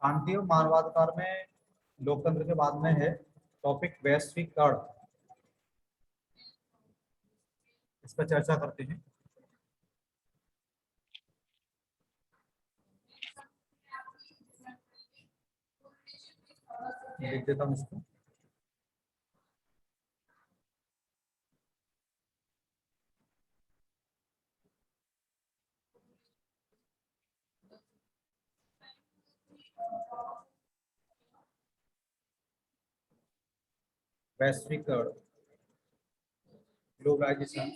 शांति और मानवाधिकार में लोकतंत्र के बाद में है टॉपिक वैश्वीकरण। इस पर चर्चा करते हैं। लिख देता हूँ इसको। वैश्वीकरण, ग्लोबलाइजेशन,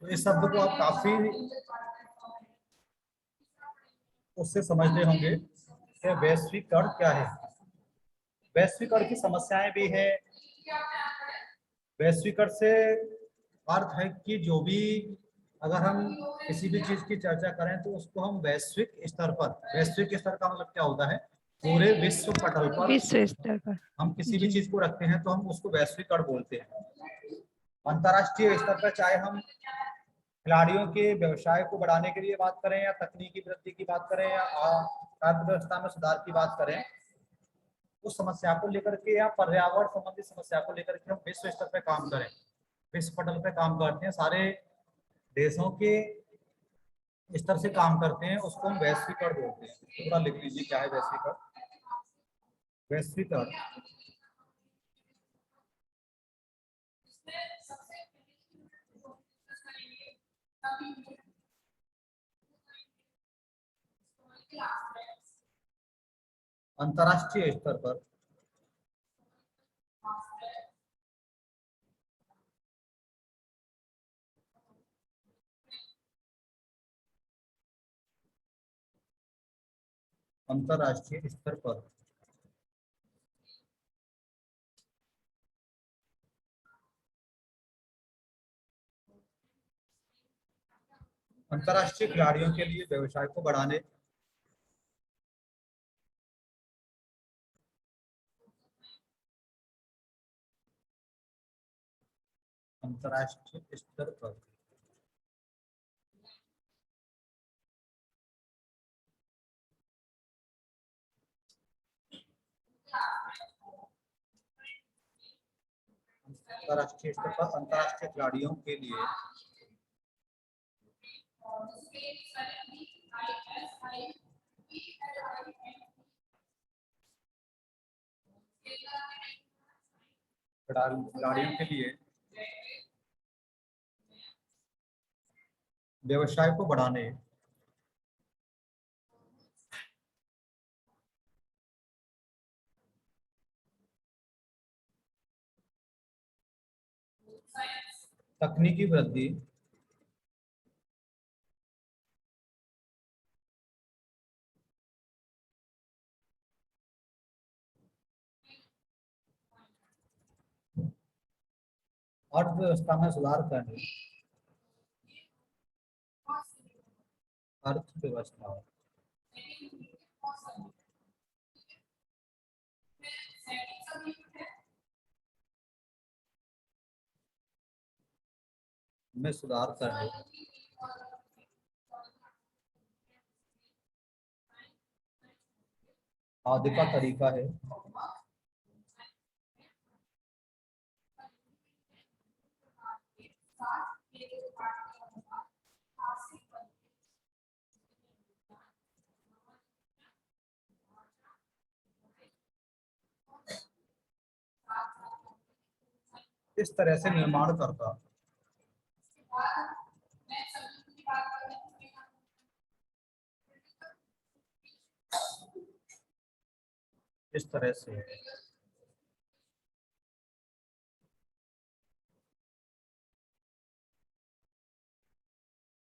तो इस शब्द को आप काफी उससे समझते होंगे कि वैश्वीकरण क्या है। वैश्वीकरण की समस्याएं भी है। वैश्वीकरण से अर्थ है कि जो भी अगर हम किसी भी चीज की चर्चा करें तो उसको हम वैश्विक स्तर पर, वैश्विक स्तर का मतलब क्या होता है, पूरे विश्व पटल पर विश्व स्तर पर हम किसी भी चीज को रखते हैं तो हम उसको वैश्वीकरण बोलते हैं। अंतर्राष्ट्रीय स्तर पर चाहे हम खिलाड़ियों के व्यवसाय को बढ़ाने के लिए बात करें या तकनीकी वृद्धि की बात करें या अर्थव्यवस्था में सुधार की बात करें, उस समस्या को लेकर के या पर्यावरण संबंधी समस्या को लेकर के हम विश्व स्तर पर काम करें, विश्व पटल पे काम करते हैं, सारे देशों के स्तर से काम करते हैं, उसको हम वैश्वीकरण बोलते हैं। पूरा लिख लीजिए क्या है वैश्वीकरण। वैश्वीकरण अंतर्राष्ट्रीय स्तर पर अंतर्राष्ट्रीय स्तर पर अंतर्राष्ट्रीय खिलाड़ियों के लिए व्यवसाय को बढ़ाने, अंतर्राष्ट्रीय स्तर पर अंतर्राष्ट्रीय स्तर पर अंतर्राष्ट्रीय खिलाड़ियों के लिए खिलाड़ियों के लिए व्यवसाय को बढ़ाने, तकनीकी वृद्धि, अर्थव्यवस्था में सुधार करने, अर्थव्यवस्था में सुधार करने, आदि का तरीका है इस तरह से निर्माण करता, इस तरह से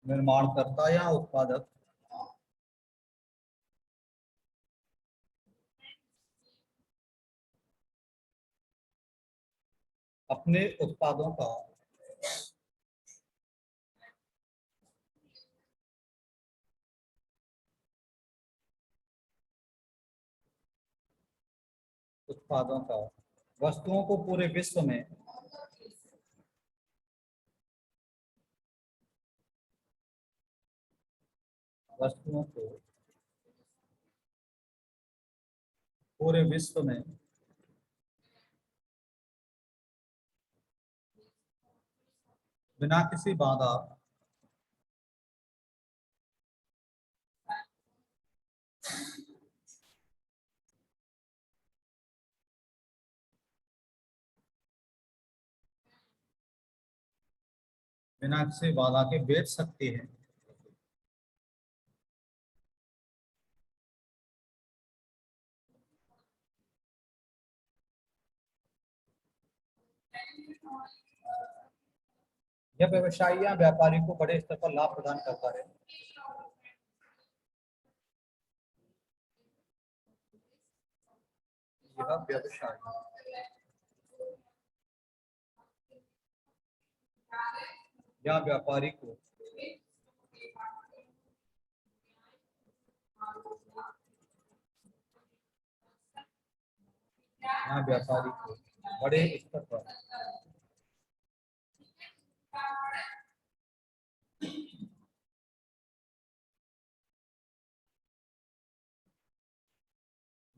निर्माणकर्ता या उत्पादक अपने उत्पादों का उत्पादों का, वस्तुओं को पूरे विश्व में वस्तुओं को पूरे विश्व में बिना किसी बाधा बिना किसी बाधा के बेच सकती है। यह व्यवसायी या व्यापारी को बड़े स्तर पर लाभ प्रदान करता है। यह व्यवसाय या व्यापारी को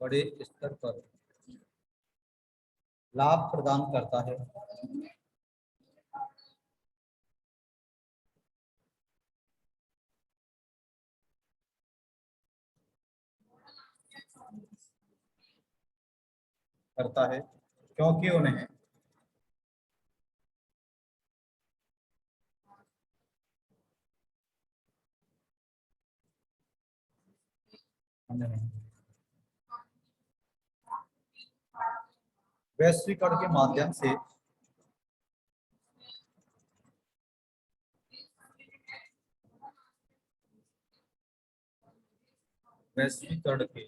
बड़े स्तर पर लाभ प्रदान करता है। क्योंकि उन्हें वैश्वीकरण के माध्यम से वैश्वीकरण के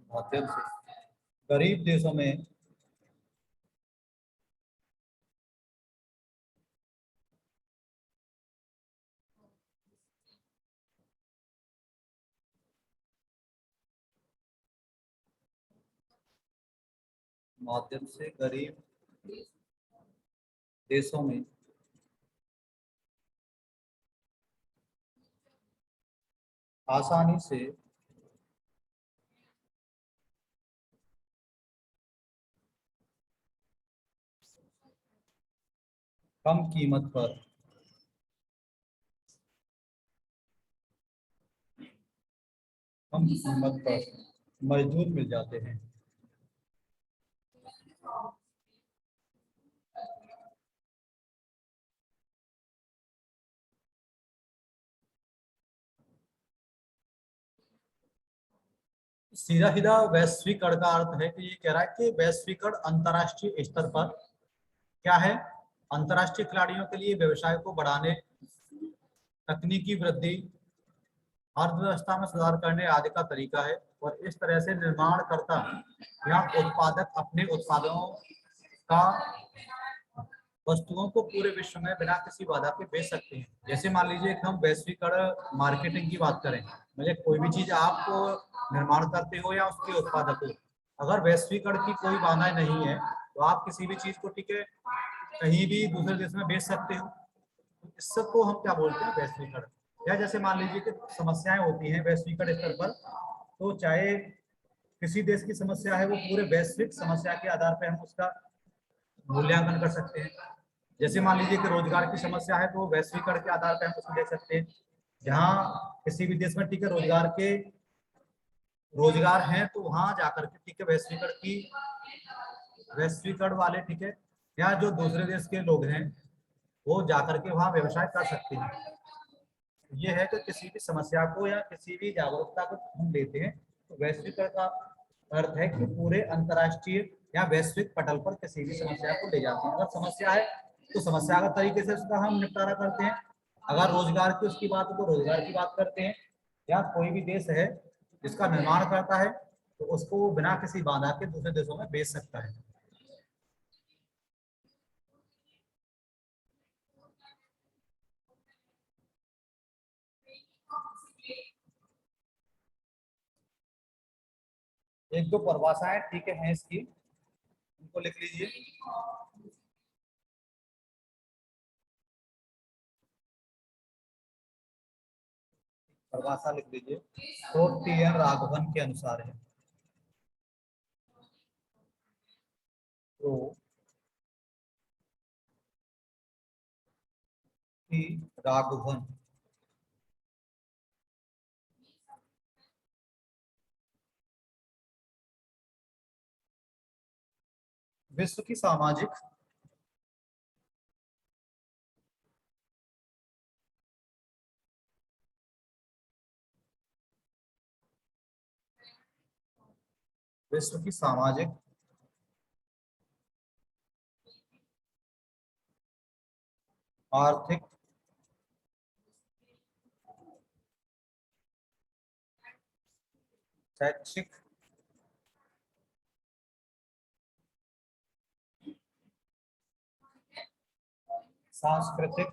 माध्यम से गरीब देशों में देशों में आसानी से कम कीमत पर मजदूर मिल जाते हैं। सीधा सीधा वैश्वीकरण का अर्थ है कि ये कह रहा है कि वैश्वीकरण अंतर्राष्ट्रीय स्तर पर क्या है, अंतर्राष्ट्रीय खिलाड़ियों के लिए व्यवसाय को बढ़ाने, तकनीकी वृद्धि, अर्थव्यवस्था में सुधार करने आदि का तरीका है। और इस तरह से निर्माणकर्ता या उत्पादक अपने उत्पादों का वस्तुओं को पूरे विश्व में बिना किसी बाधा के बेच सकते हैं। जैसे मान लीजिए कि हम वैश्वीकरण मार्केटिंग की बात करें, मतलब कोई भी चीज आप निर्माण करते हो या उसके उत्पादक हो, अगर वैश्वीकरण की कोई बाधा नहीं है तो आप किसी भी चीज को, ठीक है, कहीं भी दूसरे देश में बेच सकते हो। इस सबको हम क्या बोलते हैं, वैश्वीकरण। या जैसे मान लीजिए कि समस्याएं होती हैं वैश्वीकरण स्तर पर, तो चाहे किसी देश की समस्या है वो पूरे वैश्विक समस्या के आधार पर हम उसका मूल्यांकन कर सकते हैं। जैसे मान लीजिए कि रोजगार की समस्या है तो वैश्वीकरण के आधार पर हम उसको देख सकते हैं। जहाँ किसी भी देश में, ठीक है, रोजगार हैं तो वहां जाकर के, ठीक है, वैश्वीकरण वाले, ठीक है, या जो दूसरे देश के लोग हैं वो जाकर के वहां व्यवसाय कर सकते हैं। ये है कि किसी भी समस्या को या किसी भी जागरूकता को हम लेते हैं तो वैश्वीकरण का अर्थ है कि पूरे अंतर्राष्ट्रीय या वैश्विक पटल पर किसी भी समस्या को ले जाते हैं। अगर समस्या है तो समस्यागत तरीके से उसका हम निपटारा करते हैं। अगर रोजगार की उसकी बात हो तो रोजगार की बात करते हैं। या कोई भी देश है जिसका निर्माण करता है तो उसको वो बिना किसी बाधा के दूसरे देशों में बेच सकता है। एक दो परिभाषाएं ठीक है इसकी, उनको लिख लीजिए। परिभाषा लिख लीजिए, तो टी.एन. राघवन के अनुसार है, तो टी राघवन विश्व की सामाजिक विश्व की सामाजिक आर्थिक शैक्षिक सांस्कृतिक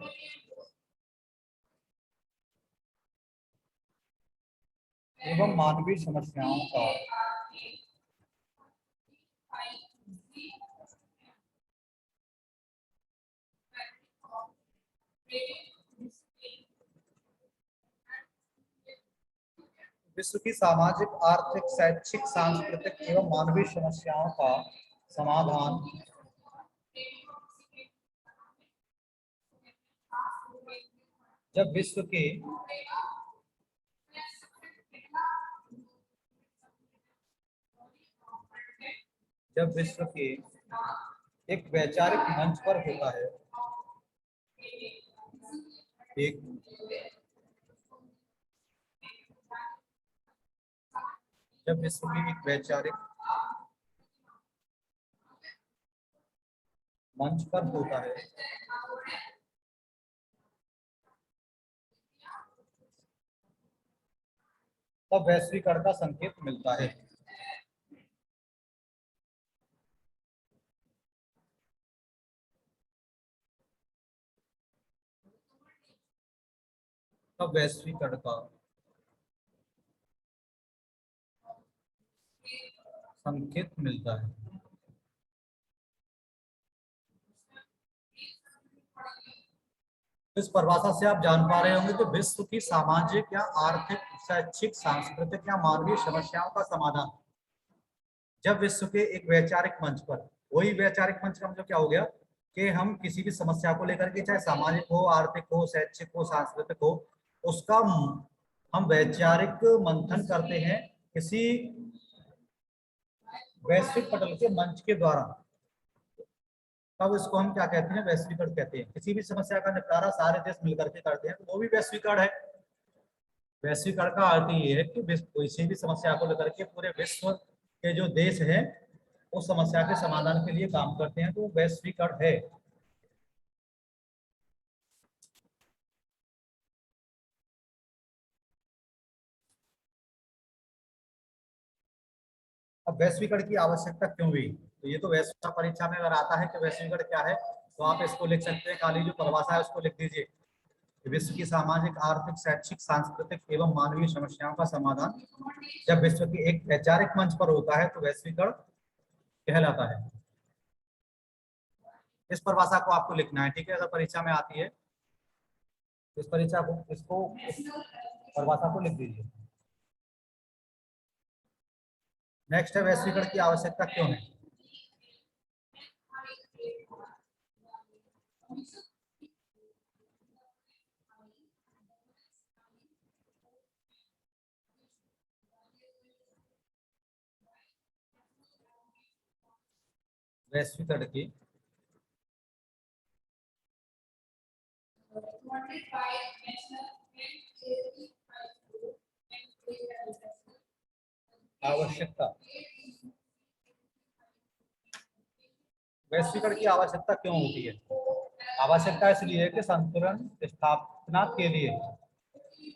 एवं मानवीय समस्याओं का विश्व की सामाजिक आर्थिक शैक्षिक सांस्कृतिक एवं मानवीय समस्याओं का समाधान जब विश्व के एक वैचारिक मंच पर होता है, एक जब विश्व की एक वैचारिक मंच पर होता है, तब वैश्वीकरण का संकेत मिलता है। तब वैश्वीकरण का संकेत मिलता है। इस परिभाषा से आप जान पा रहे होंगे कि विश्व की सामाजिक या आर्थिक शैक्षिक सांस्कृतिक या मानवीय समस्याओं का समाधान जब विश्व के एक वैचारिक मंच पर, वही वैचारिक मंच का मतलब क्या हो गया कि हम किसी भी समस्या को लेकर के, चाहे सामाजिक हो, आर्थिक हो, शैक्षिक हो, सांस्कृतिक हो, उसका हम वैचारिक मंथन करते हैं किसी वैश्विक पटल के मंच के द्वारा, तब इसको हम क्या कहते हैं, वैश्वीकरण कहते हैं। किसी भी समस्या का निपटारा सारे देश मिलकर के करते हैं तो वो भी वैश्वीकरण है। वैश्वीकरण का अर्थ ये है कि किसी भी समस्या को लेकर के पूरे विश्व के जो देश हैं उस समस्या के समाधान के लिए काम करते हैं, तो वो वैश्वीकरण है। अब वैश्वीकरण की आवश्यकता क्यों हुई, तो ये तो वैश्विक परीक्षा में अगर आता है कि वैश्वीकरण क्या है, तो आप इसको लिख सकते हैं, खाली जो परिभाषा है उसको लिख दीजिए, विश्व की सामाजिक आर्थिक शैक्षिक सांस्कृतिक एवं मानवीय समस्याओं का समाधान जब विश्व के एक वैचारिक मंच पर होता है तो वैश्वीकरण कहलाता है। इस परिभाषा को आपको लिखना है, ठीक है, अगर परीक्षा में आती है इस परीक्षा को, इसको इस परिभाषा को लिख दीजिए। नेक्स्ट है वैश्वीकरण की आवश्यकता क्यों है। वैश्वीकरण की आवश्यकता, वैश्वीकरण की आवश्यकता क्यों होती है। आवश्यकता इसलिए है कि संतुलन स्थापना के लिए,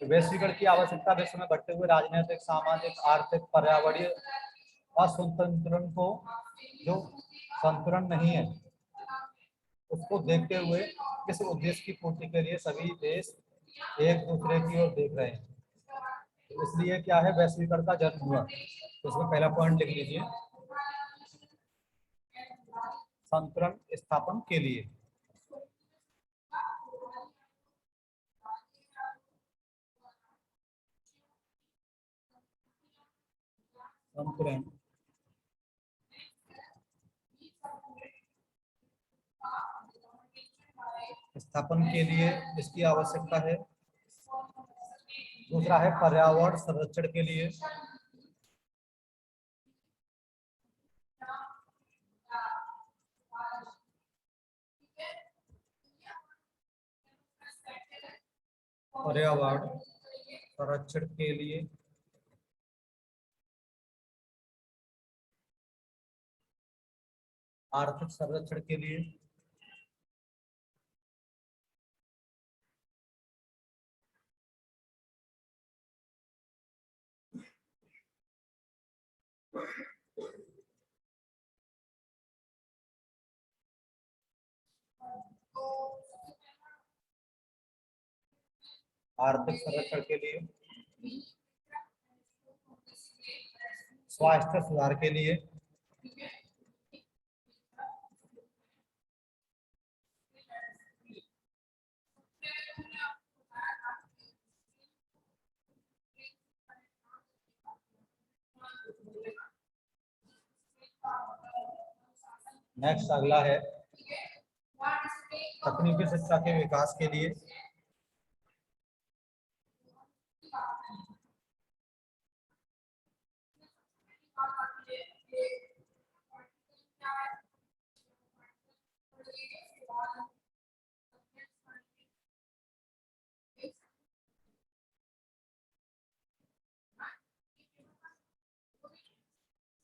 तो वैश्वीकरण की आवश्यकता विश्व में बढ़ते हुए राजनीतिक सामाजिक आर्थिक पर्यावरणीय असंतुलन को, जो संतुलन नहीं है उसको देखते हुए किस उद्देश्य की पूर्ति के लिए सभी देश एक दूसरे की ओर देख रहे हैं। इसलिए क्या है, वैश्वीकरण का जन्म हुआ। तो उसमें पहला पॉइंट लिख लीजिए, संतुलन स्थापन के लिए। संतुलन स्थापन के लिए इसकी आवश्यकता है। दूसरा है पर्यावरण संरक्षण के लिए। पर्यावरण संरक्षण के लिए। आर्थिक संरक्षण के लिए। आर्थिक संरक्षण के लिए, स्वास्थ्य सुधार के लिए, नेक्स्ट अगला है तकनीकी शिक्षा के विकास के लिए।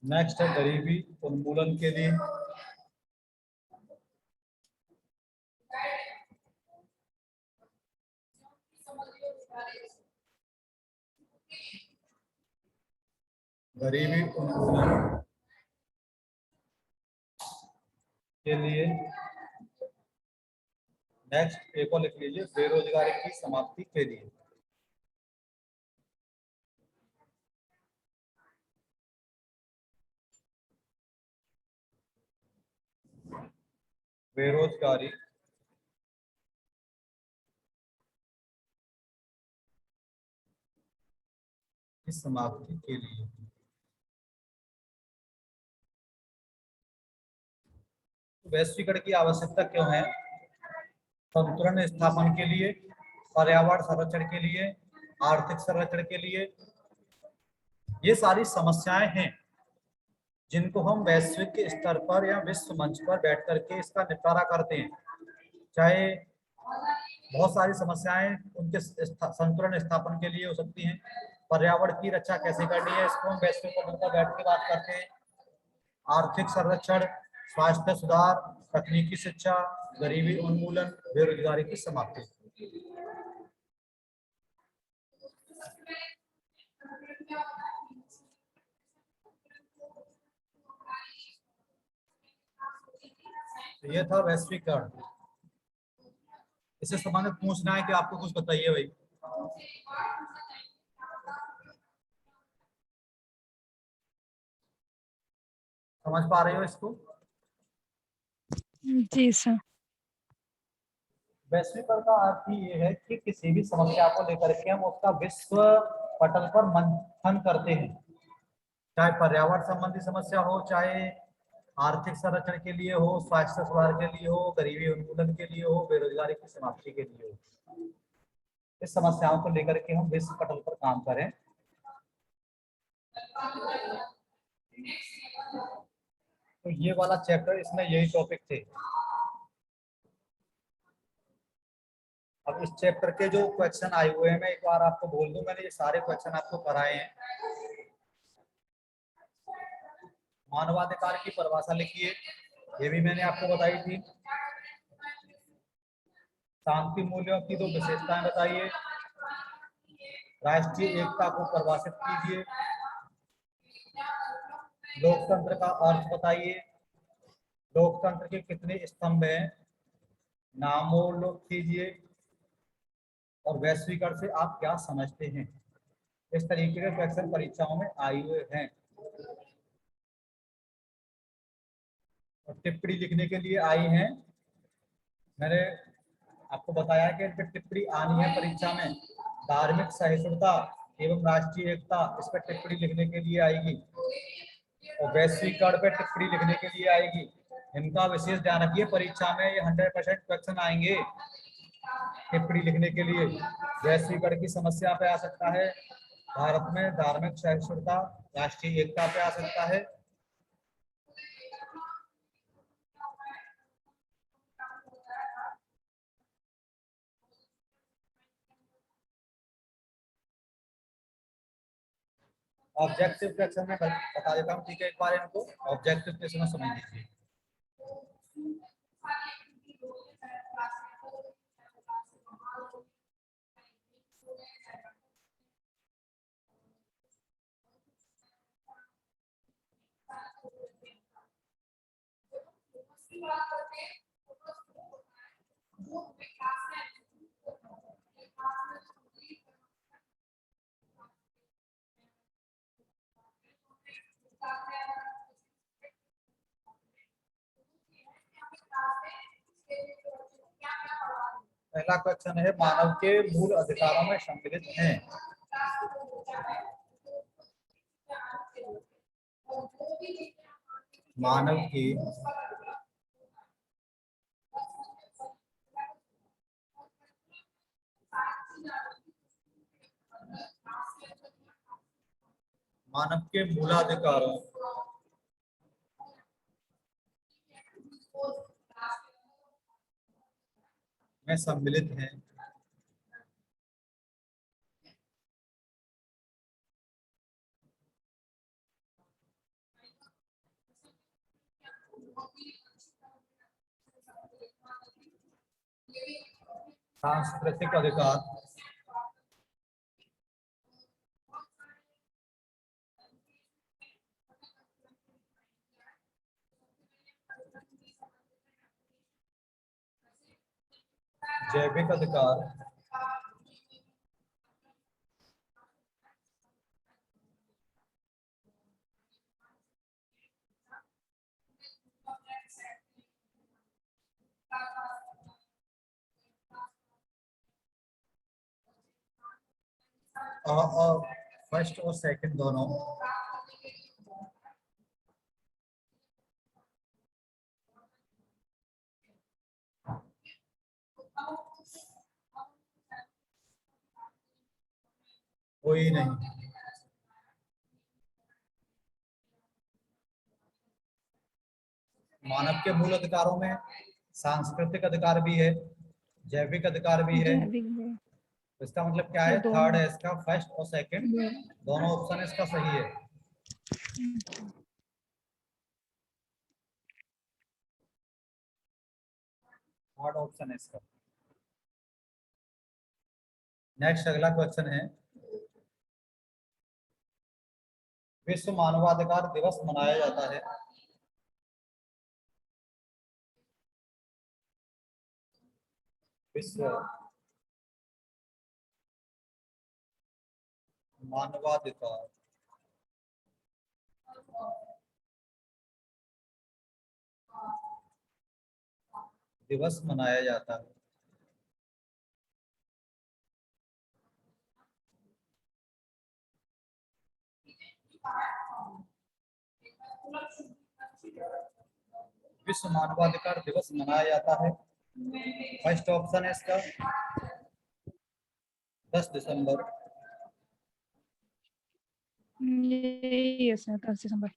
नेक्स्ट है गरीबी उन्मूलन के लिए। गरीबी उन्मूलन के लिए। नेक्स्ट एक और लिख लीजिए, बेरोजगारी की समाप्ति के लिए। बेरोजगारी की समाप्ति के लिए। वैश्वीकरण की आवश्यकता क्यों है? संतुलन स्थापन के लिए, पर्यावरण संरक्षण के लिए, आर्थिक संरक्षण के लिए। ये सारी समस्याएं हैं जिनको हम वैश्विक स्तर पर या विश्व मंच पर बैठ करके इसका निपटारा करते हैं। चाहे बहुत सारी समस्याएं उनके संतुलन स्थापन के लिए हो सकती हैं। पर्यावरण की रक्षा कैसे करनी है, इसको हम वैश्विक स्तर पर बैठ के बात करते हैं। आर्थिक संरक्षण, स्वास्थ्य सुधार, तकनीकी शिक्षा, गरीबी उन्मूलन, बेरोजगारी की समाप्ति। तो ये था वैश्वीकरण। इससे संबंधित पूछना है कि आपको कुछ बताइए भाई। समझ पा रहे हो इसको? जी सर। वैश्वीकरण का अर्थ ही ये है कि किसी भी समस्या को लेकर के हम उसका विश्व पटल पर मंथन करते हैं। चाहे पर्यावरण संबंधी समस्या हो, चाहे आर्थिक संरक्षण के लिए हो, स्वास्थ्य सुधार के लिए हो, गरीबी उन्मूलन के लिए हो, बेरोजगारी की समाप्ति के लिए हो। इस समस्याओं को लेकर के हम विश्व पटल पर काम करें। तो ये वाला चैप्टर, इसमें यही टॉपिक थे। अब इस चैप्टर के जो क्वेश्चन आए हुए हैं, मैं एक बार आपको बोल दूं, मैंने ये सारे क्वेश्चन आपको कराए हैं। मानवाधिकार की परिभाषा लिखिए, ये भी मैंने आपको बताई थी। शांति मूल्यों की दो विशेषताएं बताइए। राष्ट्रीय एकता को परिभाषित कीजिए। लोकतंत्र का अर्थ बताइए। लोकतंत्र के कितने स्तंभ हैं, नामोल्लेख कीजिए। और वैश्वीकरण से आप क्या समझते हैं? इस तरीके के क्वेश्चन परीक्षाओं में आए हुए हैं। और टिप्पणी लिखने के लिए आई हैं, मैंने आपको बताया कि इन पर टिप्पणी आनी है परीक्षा में। धार्मिक सहिष्णुता एवं राष्ट्रीय एकता, इस पर टिप्पणी लिखने के लिए आएगी। और वैश्वीकरण पे टिप्पणी लिखने के लिए आएगी। इनका विशेष ध्यान रखिए, परीक्षा में ये 100% क्वेश्चन आएंगे टिप्पणी लिखने के लिए। वैश्वीकरण की समस्या पे आ सकता है, भारत में धार्मिक सहिष्णुता, राष्ट्रीय एकता पे आ सकता है। ऑब्जेक्टिव क्वेश्चन में बता देता हूँ, ठीक है, एक बार इनको ऑब्जेक्टिव क्वेश्चन समझ लीजिए। पहला क्वेश्चन है, मानव के मूल अधिकारों में सम्मिलित हैं। मानव के मूलाधिकारों में सम्मिलित हैं। सांस्कृतिक अधिकार, जैविक अधिकार, और फर्स्ट और सेकंड दोनों कोई नहीं। मानव के मूल अधिकारों में सांस्कृतिक अधिकार भी है, जैविक अधिकार भी है। इसका मतलब क्या है, थर्ड है इसका, फर्स्ट और सेकंड दोनों ऑप्शन इसका सही है। थर्ड ऑप्शन है इसका। नेक्स्ट अगला क्वेश्चन है, विश्व मानवाधिकार दिवस मनाया जाता है। विश्व मानवाधिकार दिवस मनाया जाता है। विश्व मानवाधिकार दिवस मनाया जाता है। फर्स्ट ऑप्शन है इसका 10 दिसंबर। यस 10 दिसंबर।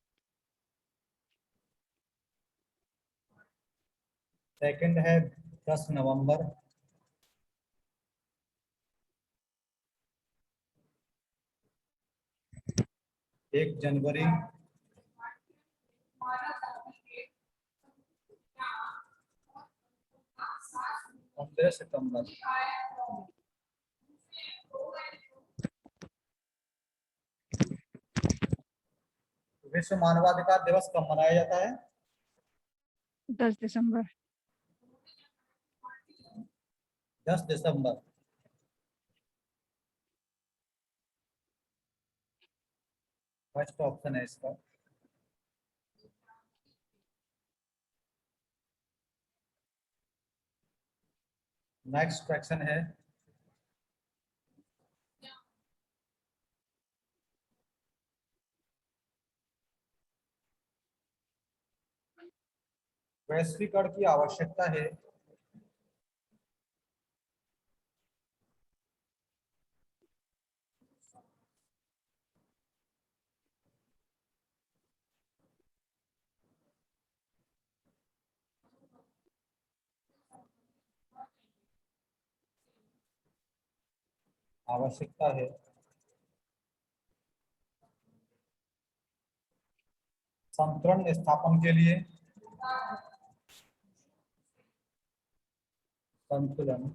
सेकंड है 10 नवंबर। एक जनवरी। 15 सितंबर। विश्व मानवाधिकार दिवस कब मनाया जाता है? 10 दिसंबर। 10 दिसंबर। फर्स्ट ऑप्शन है इसका। नेक्स्ट क्वेश्चन है वैश्वीकरण की आवश्यकता है संतुलन स्थापन के लिए, संतुलन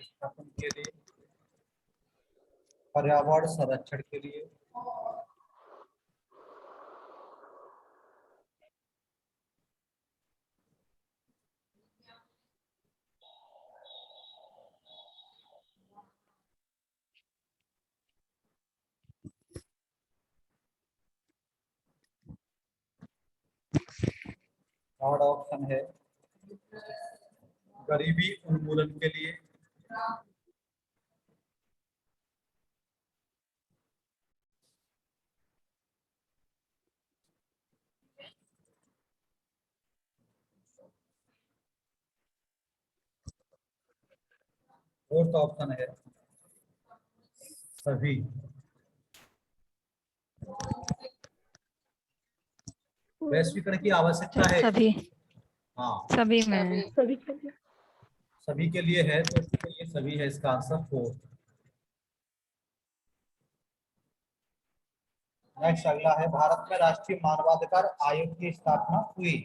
स्थापन के लिए, पर्यावरण संरक्षण के लिए, थर्ड ऑप्शन है गरीबी उन्मूलन के लिए, फोर्थ ऑप्शन है सभी। वैश्वीकरण की आवश्यकता है, सभी, हाँ सभी में, सभी के लिए है, तो ये सभी है इसका आंसर फोर्थ। नेक्स्ट अगला है भारत में राष्ट्रीय मानवाधिकार आयोग की स्थापना हुई।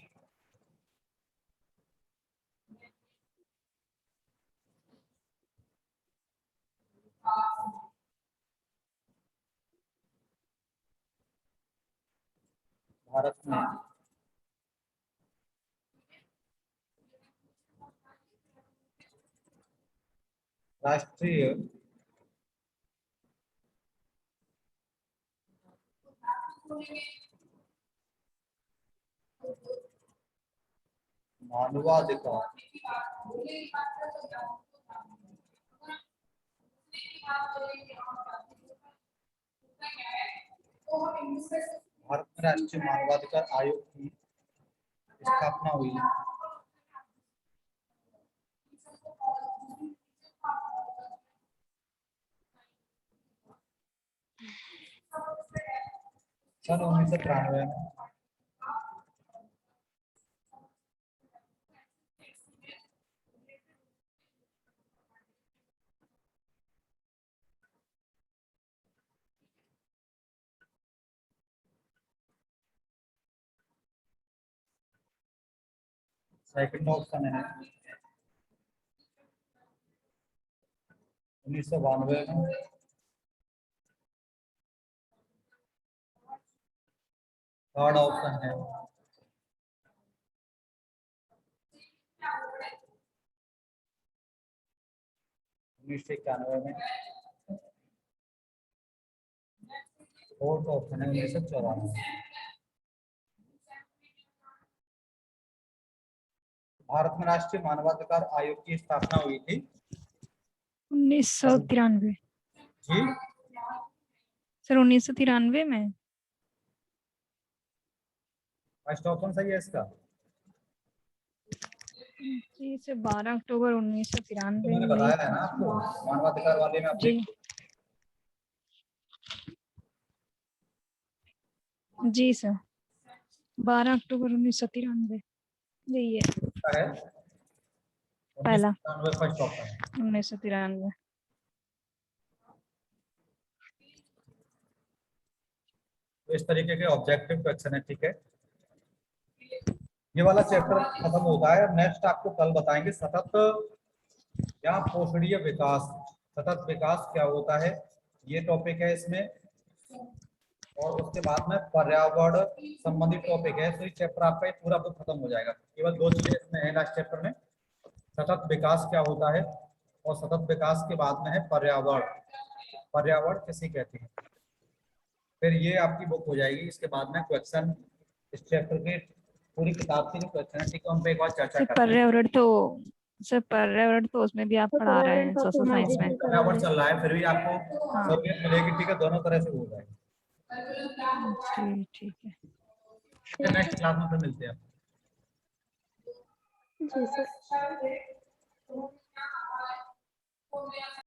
भारत में राष्ट्रीय मानवाधिकार भारत में राष्ट्रीय मानवाधिकार आयोग की स्थापना हुई। सन 1993 में। सेकंड ऑप्शन है 1992 में। थर्ड ऑप्शन है 1991 में। फोर्थ ऑप्शन है 1994। भारत में राष्ट्रीय मानवाधिकार आयोग की स्थापना हुई थी 1993 जी। सर, 1993 में। फर्स्ट ऑप्शन सही है इसका। जी सर, 12 अक्टूबर तो 1993 मैंने में। बताया है ना आपको, मानवाधिकार वाले में आप जी जी सर, 12 अक्टूबर 1993 यही है पहला, 1993 फर्स्ट ऑप्शन। 1993। तो इस तरीके के ऑब्जेक्टिव क्वेश्चन है, ठीक है। ये वाला चैप्टर खत्म होता है। नेक्स्ट आपको कल बताएंगे सतत या पोषणीय विकास। सतत विकास क्या होता है, ये टॉपिक है इसमें। और उसके बाद में पर्यावरण संबंधित टॉपिक है। तो ये चैप्टर आपका पूरा बुक खत्म हो जाएगा। केवल 2 चीजें इसमें है लास्ट चैप्टर में। सतत विकास क्या होता है, और सतत विकास के बाद में है पर्यावरण। पर्यावरण किसे कहते हैं। फिर ये आपकी बुक हो जाएगी। इसके बाद में क्वेश्चन इस चैप्टर के पूरी किताब के जो क्वेश्चन है, ठीक है, उन पे एक बार चर्चा सर करते हैं। पर्यावरण तो उसमें भी आप पढ़ा रहे हैं सोशल साइंस में। पर्यावरण चल रहा है, फिर भी आपको हाँ सहूलियत मिलेगी, ठीक है, दोनों तरह से हो जाएगा। जी ठीक है। नेक्स्ट क्लास में फिर मिलते हैं। जी सर।